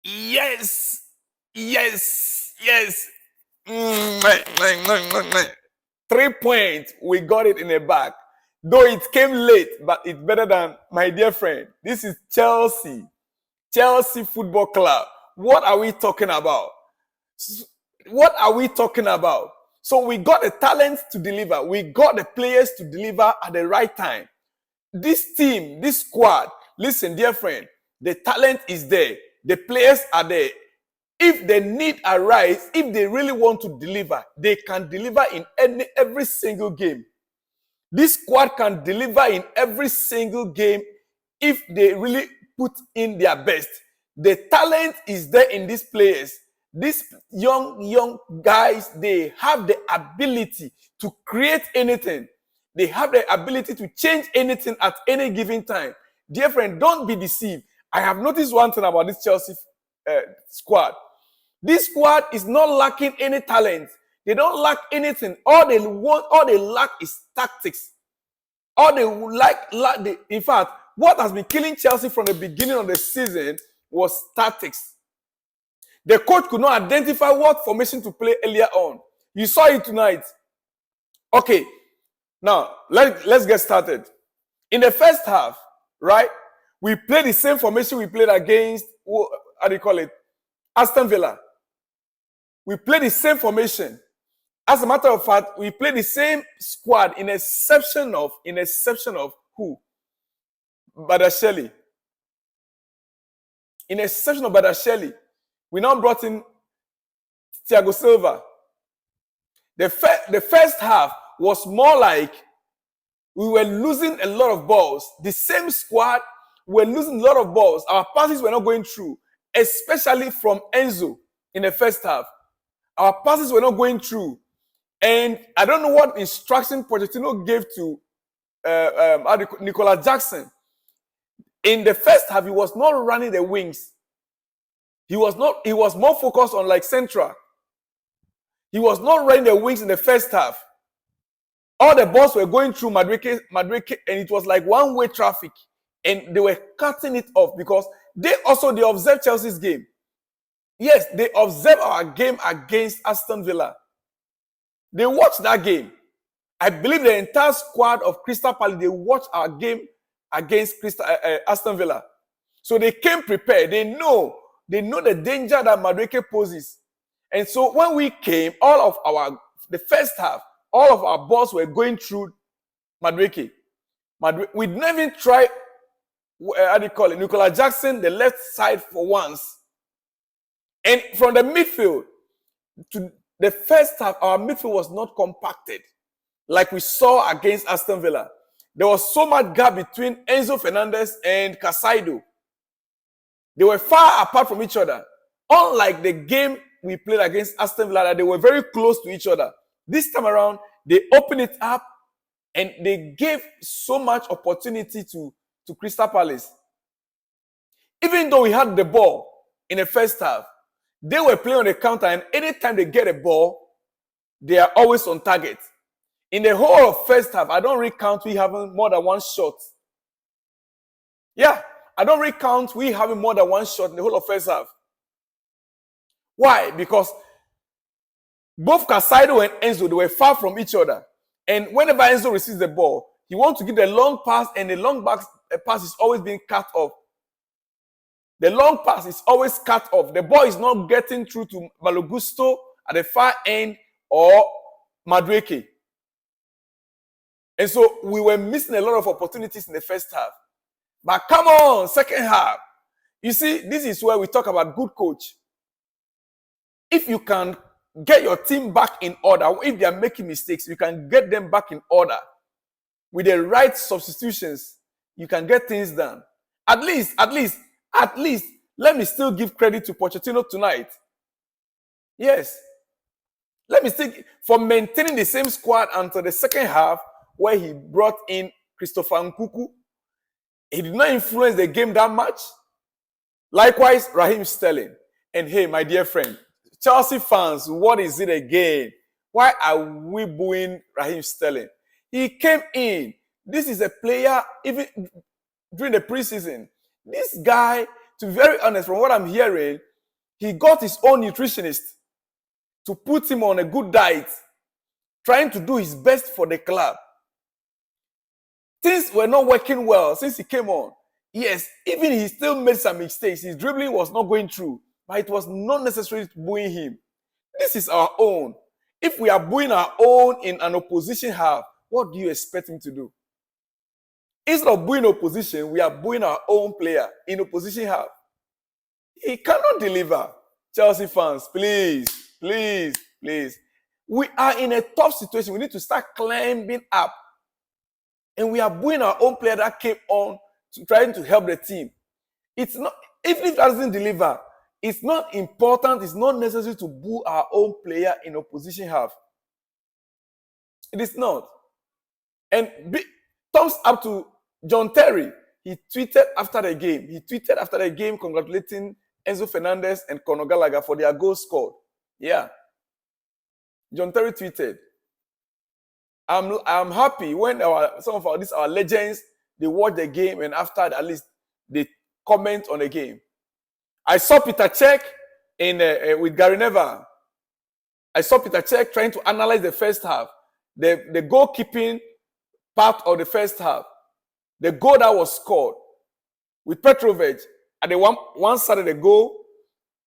Yes, yes, yes. 3 points, we got it in the back. Though it came late, but it's better than my dear friend. This is Chelsea Football Club. What are we talking about? What are we talking about? So we got the talent to deliver. We got the players to deliver at the right time. This team, this squad, listen, dear friend, the talent is there. The players are there. If the need arises, if they really want to deliver, they can deliver in every single game. This squad can deliver in every single game if they really put in their best. The talent is there in these players. These young guys, they have the ability to create anything. They have the ability to change anything at any given time. Dear friend, don't be deceived. I have noticed one thing about this Chelsea squad. This squad is not lacking any talent. They don't lack anything. All they lack is tactics. All they in fact, what has been killing Chelsea from the beginning of the season was tactics. The coach could not identify what formation to play earlier on. You saw it tonight. Okay, now let's get started. In the first half, right, we played the same formation we played against, how do you call it, Aston Villa. We played the same formation. As a matter of fact, we played the same squad in exception of who? Badasheli. In exception of Badasheli, we now brought in Thiago Silva. The first half was more like we were losing a lot of balls. The same squad were losing a lot of balls. Our passes were not going through, especially from Enzo in the first half. Our passes were not going through. And I don't know what instruction Pochettino gave to Nicola Jackson. In the first half, he was not running the wings. He was more focused on like central. He was not running the wings in the first half. All the balls were going through Madueke, and it was like one-way traffic. And they were cutting it off because they observed Chelsea's game. Yes, they observed our game against Aston Villa. They watched that game. I believe the entire squad of Crystal Palace, they watched our game against Aston Villa. So they came prepared. They know the danger that Madueke poses. And so when we came, the first half, all of our balls were going through Madueke. We didn't even try, Nicola Jackson, the left side for once. And from the midfield to the first half, our midfield was not compacted like we saw against Aston Villa. There was so much gap between Enzo Fernandez and Casado. They were far apart from each other. Unlike the game we played against Aston Villa, they were very close to each other. This time around, they opened it up and they gave so much opportunity to Crystal Palace. Even though we had the ball in the first half, they were playing on the counter, and anytime they get a ball, they are always on target. In the whole of first half, I don't recount we having more than one shot. Yeah, I don't recount we having more than one shot in the whole of first half. Why? Because both Casado and Enzo, they were far from each other. And whenever Enzo receives the ball, he wants to give the long pass, and the long pass is always being cut off. The long pass is always cut off. The ball is not getting through to Malogusto at the far end or Madueke. And so we were missing a lot of opportunities in the first half. But come on, second half. You see, this is where we talk about good coach. If you can get your team back in order, if they are making mistakes, you can get them back in order. With the right substitutions, you can get things done. At least, let me still give credit to Pochettino tonight. Yes. Let me still, for maintaining the same squad until the second half, where he brought in Christopher Nkuku. He did not influence the game that much. Likewise, Raheem Sterling. And hey, my dear friend, Chelsea fans, what is it again? Why are we booing Raheem Sterling? He came in. This is a player, even during the preseason. This guy, to be very honest, from what I'm hearing, He got his own nutritionist to put him on a good diet, trying to do his best for the club. Things were not working well since he came on. Yes, even he still made some mistakes. His dribbling was not going through, but it was not necessary to booing him. This is our own. If we are booing our own in an opposition half, what do you expect him to do? Instead of booing opposition, we are booing our own player in opposition half. He cannot deliver. Chelsea fans, please, please, please. We are in a tough situation. We need to start climbing up. And we are booing our own player that came on trying to help the team. It's not, even if it doesn't deliver, it's not important, it's not necessary to boo our own player in opposition half. It is not. And thumbs up to John Terry. He tweeted after the game. Congratulating Enzo Fernandez and Conor Gallagher for their goals scored. Yeah. John Terry tweeted, I'm happy when some of our legends, they watch the game and after at least they comment on the game. I saw Peter Cech with Gary Neville. I saw Peter Cech trying to analyze the first half, the goalkeeping part of the first half, the goal that was scored with Petrovic at the one side of the goal,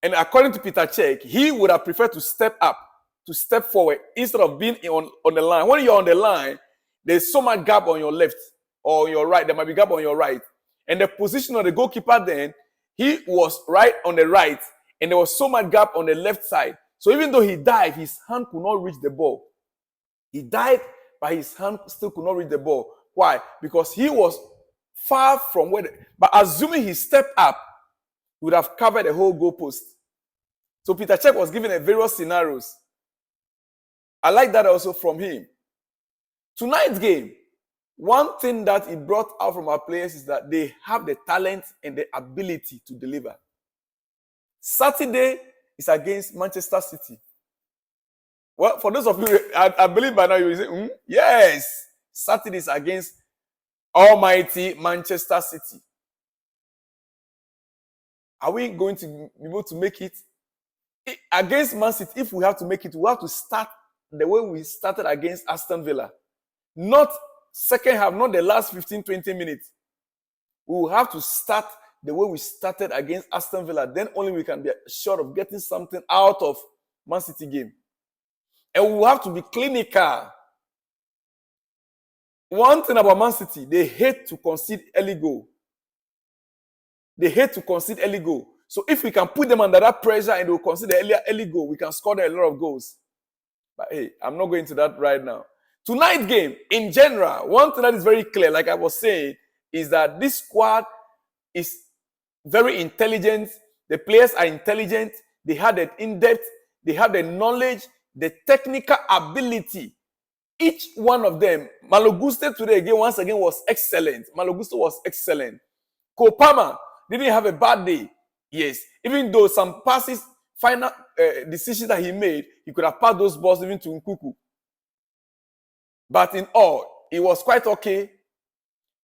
and according to Peter Cech, he would have preferred to step up, to step forward instead of being on the line. When you're on the line, there's so much gap on your left or your right. There might be gap on your right. And the position of the goalkeeper then, he was right on the right, and there was so much gap on the left side. So even though he dived, his hand could not reach the ball. He dived, but his hand still could not reach the ball. Why? Because he was far from where. But assuming he stepped up, he would have covered the whole goalpost. So Peter Cech was given a various scenarios. I like that also from him. Tonight's game, one thing that it brought out from our players is that they have the talent and the ability to deliver. Saturday is against Manchester City. Well, for those of you, I believe by now you will say, yes, Saturday is against almighty Manchester City. Are we going to be able to make it? Against Man City, if we have to make it, we have to start the way we started against Aston Villa. Not second half, not the last 15-20 minutes. We will have to start the way we started against Aston Villa. Then only we can be sure of getting something out of Man City game. And we will have to be clinical. One thing about Man City, they hate to concede early goal. They hate to concede early goal. So if we can put them under that pressure and they will concede the early goal, we can score a lot of goals. But hey, I'm not going to that right now. Tonight's game, in general, one thing that is very clear, like I was saying, is that this squad is very intelligent. The players are intelligent. They have the in-depth, they have the knowledge, the technical ability. Each one of them, Maloguste today again, once again, was excellent. Maloguste was excellent. Kopama didn't have a bad day. Yes, even though some passes, final decisions that he made, he could have passed those balls even to Nkuku. But in all, it was quite okay.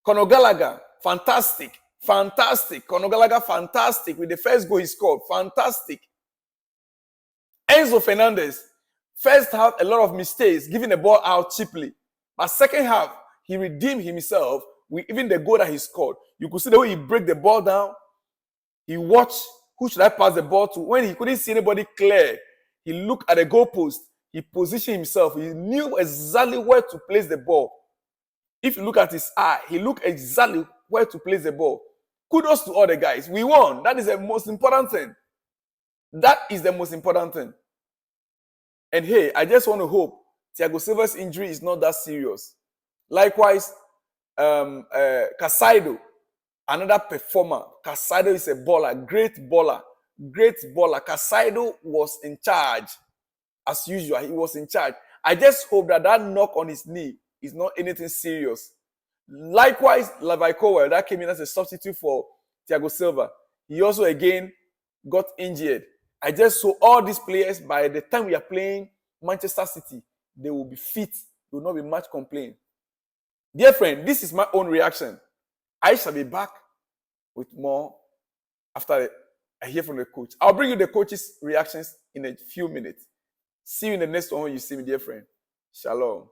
Conor Gallagher, fantastic. Fantastic. Conor Gallagher, fantastic. With the first goal he scored, fantastic. Enzo Fernandez, first half, a lot of mistakes, giving the ball out cheaply. But second half, he redeemed himself with even the goal that he scored. You could see the way he break the ball down. He watched who should I pass the ball to. When he couldn't see anybody clear, he looked at the goalpost. He positioned himself. He knew exactly where to place the ball. If you look at his eye, he looked exactly where to place the ball. Kudos to all the guys. We won. That is the most important thing. That is the most important thing. And hey, I just want to hope Thiago Silva's injury is not that serious. Likewise, Casado, another performer. Casado is a baller, great baller, great baller. Casado was in charge. As usual, he was in charge. I just hope that knock on his knee is not anything serious. Likewise, Levi Cowell, that came in as a substitute for Thiago Silva. He also again got injured. I just saw all these players, by the time we are playing Manchester City, they will be fit. There will not be much complaint. Dear friend, this is my own reaction. I shall be back with more after I hear from the coach. I'll bring you the coach's reactions in a few minutes. See you in the next one when you see me, dear friend. Shalom.